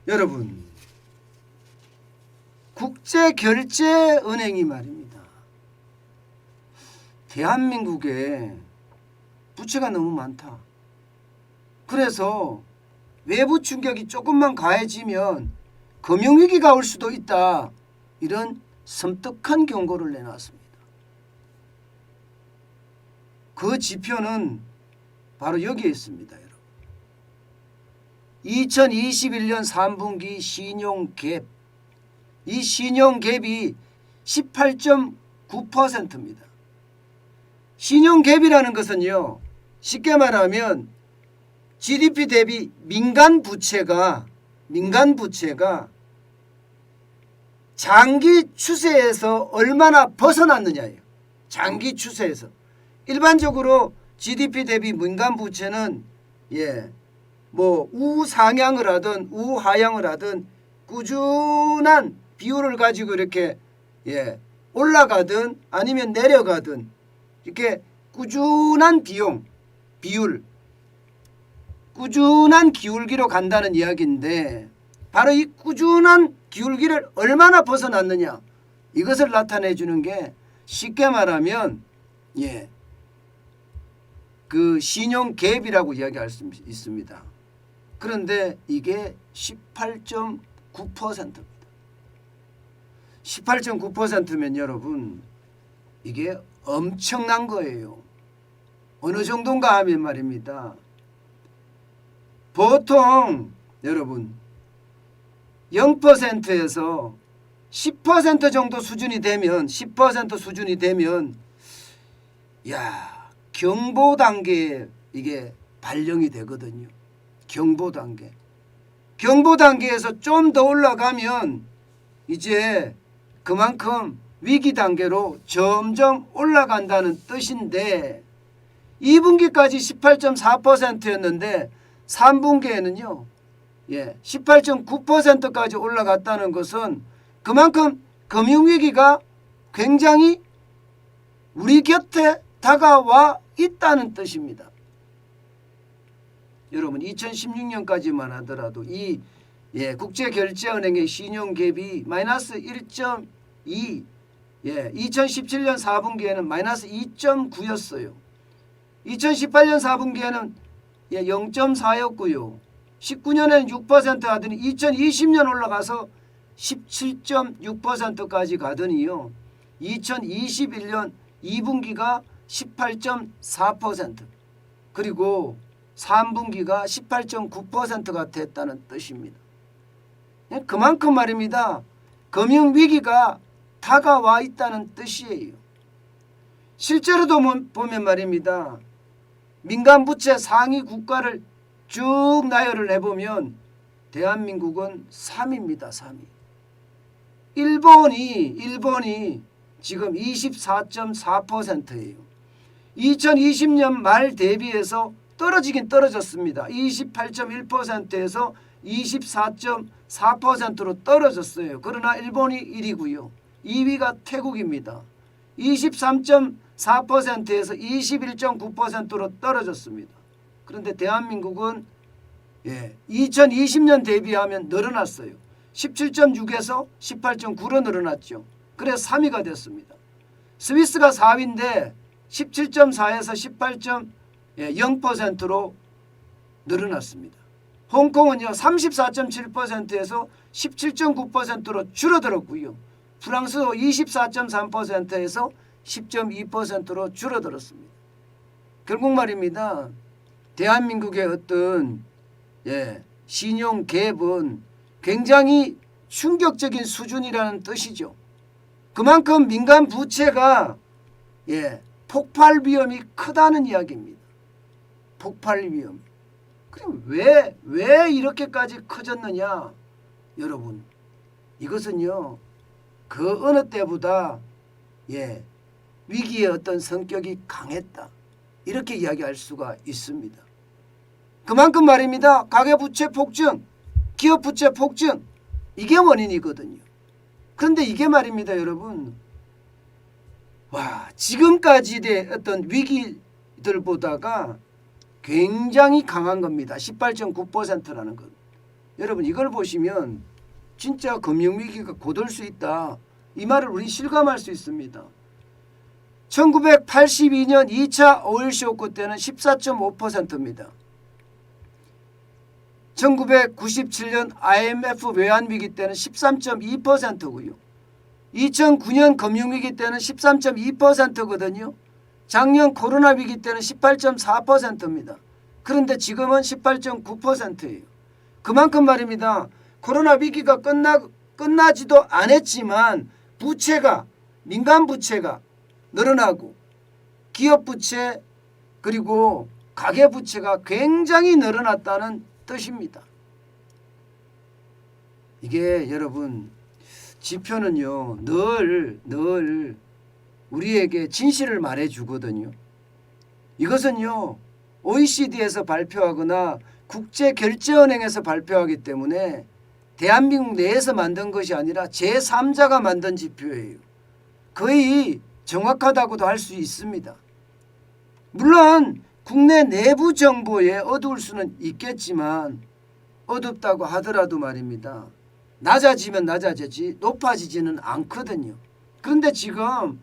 여러분, 국제결제은행이 말입니다. 대한민국에 부채가 너무 많다. 그래서 외부 충격이 조금만 가해지면 금융위기가 올 수도 있다. 이런 섬뜩한 경고를 내놨습니다. 그 지표는 바로 여기에 있습니다. 여러분. 2021년 3분기 신용갭, 이 신용갭이 18.9%입니다. 신용갭이라는 것은요, 쉽게 말하면 GDP 대비 민간 부채가 장기 추세에서 얼마나 벗어났느냐예요. 장기 추세에서. 일반적으로 GDP 대비 민간 부채는 우상향을 하든 우하향을 하든 꾸준한 비율을 가지고 이렇게 올라가든 아니면 내려가든 이렇게 꾸준한 꾸준한 기울기로 간다는 이야기인데, 바로 이 꾸준한 기울기를 얼마나 벗어났느냐, 이것을 나타내 주는 게 쉽게 말하면 그 신용갭이라고 이야기할 수 있습니다. 그런데 이게 18.9%입니다. 18.9%면 여러분, 이게 엄청난 거예요. 어느 정도인가 하면 말입니다. 보통 여러분 0%에서 10% 정도 수준이 되면 10% 수준이 되면 경보 단계에 이게 발령이 되거든요. 경보 단계에서 좀 더 올라가면 이제 그만큼 위기 단계로 점점 올라간다는 뜻인데, 2분기까지 18.4%였는데 3분기에는요 18.9%까지 올라갔다는 것은 그만큼 금융위기가 굉장히 우리 곁에 다가와 있다는 뜻입니다. 여러분, 2016년까지만 하더라도 이 국제결제은행의 신용갭이 마이너스 1.2, 2017년 4분기에는 마이너스 2.9였어요. 2018년 4분기에는 0.4였고요. 19년에는 6% 하더니 2020년 올라가서 17.6%까지 가더니요. 2021년 2분기가 18.4%, 그리고 3분기가 18.9%가 됐다는 뜻입니다. 그만큼 말입니다. 금융위기가 다가와 있다는 뜻이에요. 실제로도 보면 말입니다. 민간부채 상위 국가를 쭉 나열을 해보면 대한민국은 3위입니다. 3위. 일본이 지금 24.4%예요. 2020년 말 대비해서 떨어지긴 떨어졌습니다. 28.1%에서 24.4%로 떨어졌어요. 그러나 일본이 1위고요. 2위가 태국입니다. 23.4%에서 21.9%로 떨어졌습니다. 그런데 대한민국은 2020년 대비하면 늘어났어요. 17.6에서 18.9로 늘어났죠. 그래서 3위가 됐습니다. 스위스가 4위인데 17.4에서 18.0%로 늘어났습니다. 홍콩은요 34.7%에서 17.9%로 줄어들었고요. 프랑스도 24.3%에서 10.2%로 줄어들었습니다. 결국 말입니다. 대한민국의 어떤 신용갭은 굉장히 충격적인 수준이라는 뜻이죠. 그만큼 민간 부채가 폭발 위험이 크다는 이야기입니다. 폭발 위험. 그럼 왜 이렇게까지 커졌느냐? 여러분, 이것은요 그 어느 때보다 위기의 어떤 성격이 강했다, 이렇게 이야기할 수가 있습니다. 그만큼 말입니다. 가계부채 폭증, 기업부채 폭증, 이게 원인이거든요. 그런데 이게 말입니다. 여러분, 지금까지의 어떤 위기들보다가 굉장히 강한 겁니다. 18.9%라는 것. 여러분 이걸 보시면 진짜 금융위기가 곧 올 수 있다. 이 말을 우리 실감할 수 있습니다. 1982년 2차 오일 쇼크 때는 14.5%입니다. 1997년 IMF 외환위기 때는 13.2%고요. 2009년 금융위기 때는 13.2%거든요. 작년 코로나 위기 때는 18.4%입니다. 그런데 지금은 18.9%예요. 그만큼 말입니다. 코로나 위기가 끝나지도 않았지만 부채가 민간 부채가 늘어나고 기업 부채 그리고 가계 부채가 굉장히 늘어났다는 뜻입니다. 이게 여러분 지표는요 늘 우리에게 진실을 말해주거든요. 이것은요 OECD에서 발표하거나 국제결제은행에서 발표하기 때문에 대한민국 내에서 만든 것이 아니라 제3자가 만든 지표예요. 거의 정확하다고도 할 수 있습니다. 물론 국내 내부 정보에 어두울 수는 있겠지만 어둡다고 하더라도 말입니다. 낮아지면 낮아지지 높아지지는 않거든요. 그런데 지금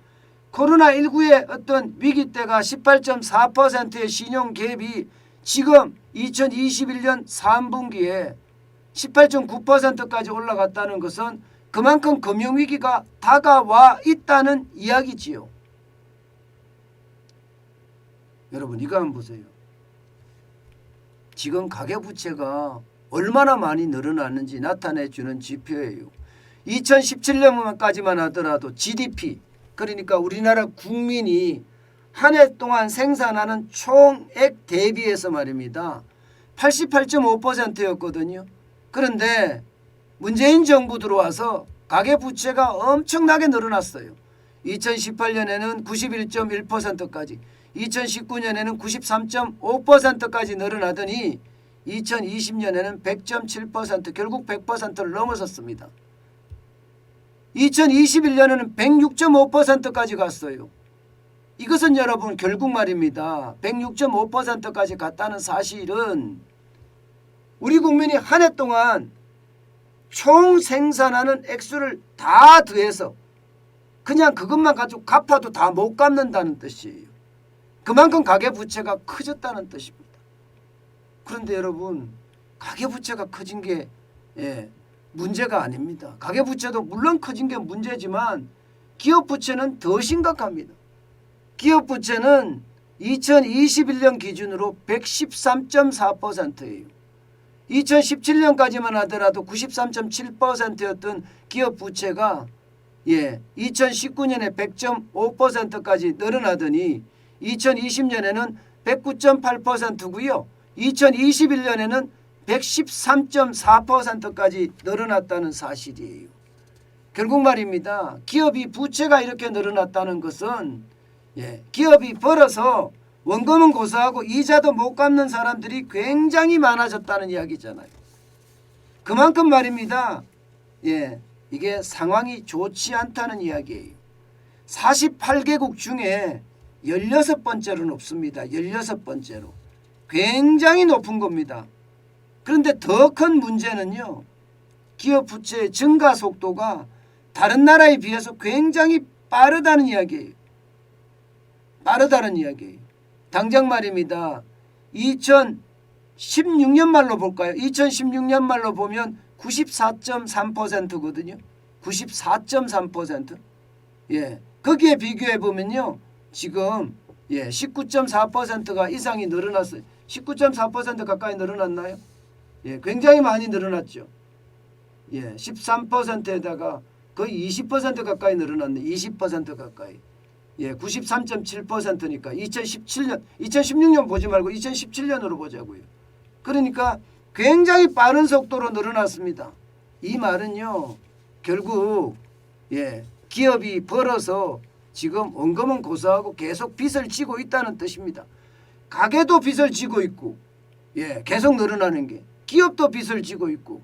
코로나19의 어떤 위기 때가 18.4%의 신용 갭이 지금 2021년 3분기에 18.9%까지 올라갔다는 것은 그만큼 금융위기가 다가와 있다는 이야기지요. 여러분 이거 한번 보세요. 지금 가계부채가 얼마나 많이 늘어났는지 나타내주는 지표예요. 2017년까지만 하더라도 GDP 그러니까 우리나라 국민이 한 해 동안 생산하는 총액 대비해서 말입니다. 88.5%였거든요. 그런데 문재인 정부 들어와서 가계부채가 엄청나게 늘어났어요. 2018년에는 91.1%까지 2019년에는 93.5%까지 늘어나더니 2020년에는 100.7% 결국 100%를 넘어섰습니다. 2021년에는 106.5%까지 갔어요. 이것은 여러분 결국 말입니다. 106.5%까지 갔다는 사실은 우리 국민이 한 해 동안 총 생산하는 액수를 다 더해서 그냥 그것만 가지고 갚아도 다 못 갚는다는 뜻이에요. 그만큼 가계부채가 커졌다는 뜻입니다. 그런데 여러분 가계부채가 커진 게 문제가 아닙니다. 가계부채도 물론 커진 게 문제지만 기업부채는 더 심각합니다. 기업부채는 2021년 기준으로 113.4%예요. 2017년까지만 하더라도 93.7%였던 기업부채가 2019년에 100.5%까지 늘어나더니 2020년에는 109.8%고요. 2021년에는 113.4%까지 늘어났다는 사실이에요. 결국 말입니다. 기업이 부채가 이렇게 늘어났다는 것은 기업이 벌어서 원금은 고사하고 이자도 못 갚는 사람들이 굉장히 많아졌다는 이야기잖아요. 그만큼 말입니다. 이게 상황이 좋지 않다는 이야기예요. 48개국 중에 16번째로 높습니다. 16번째로. 굉장히 높은 겁니다. 그런데 더 큰 문제는요. 기업 부채의 증가 속도가 다른 나라에 비해서 굉장히 빠르다는 이야기예요. 빠르다는 이야기예요. 당장 말입니다. 2016년 말로 볼까요? 2016년 말로 보면 94.3%거든요. 94.3%. 거기에 비교해 보면요. 지금 19.4%가 이상이 늘어났어요. 19.4% 가까이 늘어났나요? 굉장히 많이 늘어났죠. 13%에다가 거의 20% 가까이 늘어났네. 20% 가까이. 93.7%니까 2016년 보지 말고 2017년으로 보자고요. 그러니까 굉장히 빠른 속도로 늘어났습니다. 이 말은요. 결국 기업이 벌어서 지금 원금은 고사하고 계속 빚을 지고 있다는 뜻입니다. 가게도 빚을 지고 있고 계속 늘어나는 게 기업도 빚을 지고 있고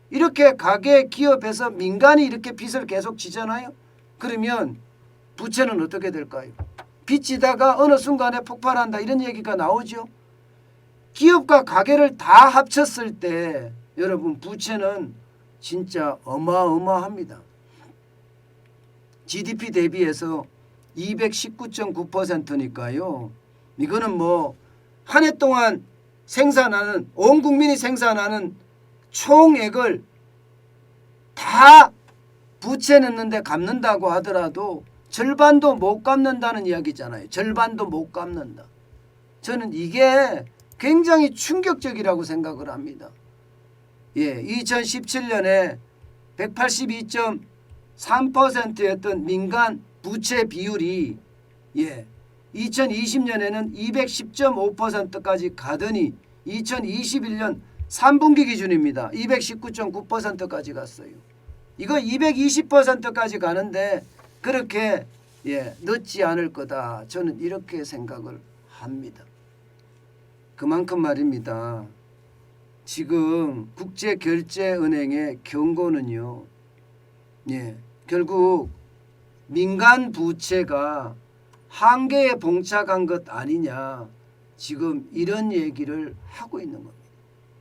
이렇게 가게 기업에서 민간이 이렇게 빚을 계속 지잖아요. 그러면 부채는 어떻게 될까요? 빚지다가 어느 순간에 폭발한다 이런 얘기가 나오죠. 기업과 가계를 다 합쳤을 때 여러분 부채는 진짜 어마어마합니다. GDP 대비해서 219.9%니까요. 이거는 뭐 한 해 동안 생산하는 온 국민이 생산하는 총액을 다 부채 넣는데 갚는다고 하더라도 절반도 못 갚는다는 이야기잖아요. 절반도 못 갚는다. 저는 이게 굉장히 충격적이라고 생각을 합니다. 2017년에 182.3%였던 민간 부채 비율이 2020년에는 210.5%까지 가더니 2021년 3분기 기준입니다. 219.9%까지 갔어요. 이거 220%까지 가는데 그렇게 늦지 않을 거다. 저는 이렇게 생각을 합니다. 그만큼 말입니다. 지금 국제결제은행의 경고는요. 결국 민간 부채가 한계에 봉착한 것 아니냐. 지금 이런 얘기를 하고 있는 겁니다.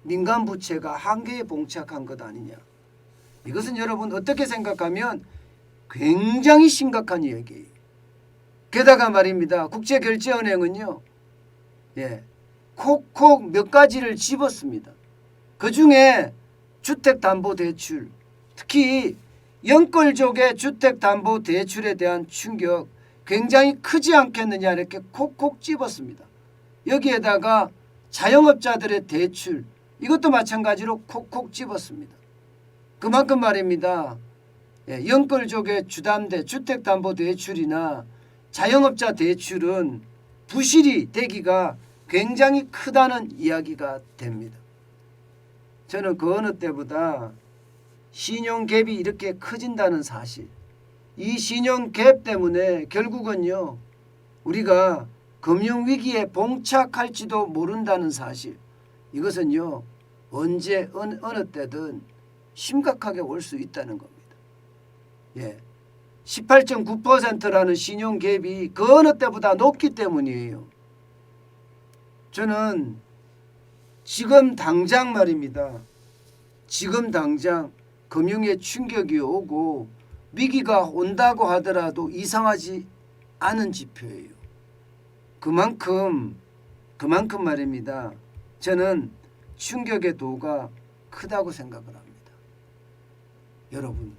민간 부채가 한계에 봉착한 것 아니냐. 이것은 여러분 어떻게 생각하면 굉장히 심각한 얘기예요. 게다가 말입니다. 국제결제은행은요. 콕콕 몇 가지를 집었습니다. 그중에 주택담보대출, 특히 영끌족의 주택담보대출에 대한 충격 굉장히 크지 않겠느냐 이렇게 콕콕 집었습니다. 여기에다가 자영업자들의 대출 이것도 마찬가지로 콕콕 집었습니다. 그만큼 말입니다. 영끌족의 주담대 주택담보대출이나 자영업자 대출은 부실이 되기가 굉장히 크다는 이야기가 됩니다. 저는 그 어느 때보다 신용갭이 이렇게 커진다는 사실, 이 신용갭 때문에 결국은요 우리가 금융위기에 봉착할지도 모른다는 사실, 이것은요 언제 어느 때든 심각하게 올 수 있다는 겁니다. 18.9%라는 신용갭이 그 어느 때보다 높기 때문이에요. 저는 지금 당장 말입니다. 지금 당장 금융에 충격이 오고 위기가 온다고 하더라도 이상하지 않은 지표예요. 그만큼 말입니다. 저는 충격의 도가 크다고 생각을 합니다. 여러분,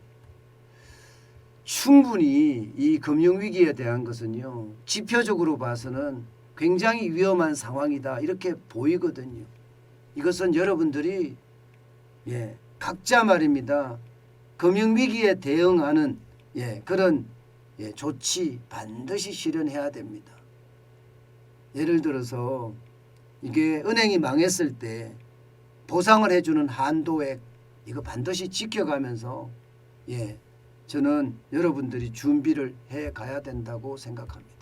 충분히 이 금융위기에 대한 것은요 지표적으로 봐서는 굉장히 위험한 상황이다 이렇게 보이거든요. 이것은 여러분들이 각자 말입니다. 금융위기에 대응하는 그런 조치 반드시 실현해야 됩니다. 예를 들어서 이게 은행이 망했을 때 보상을 해주는 한도액 이거 반드시 지켜가면서 저는 여러분들이 준비를 해 가야 된다고 생각합니다.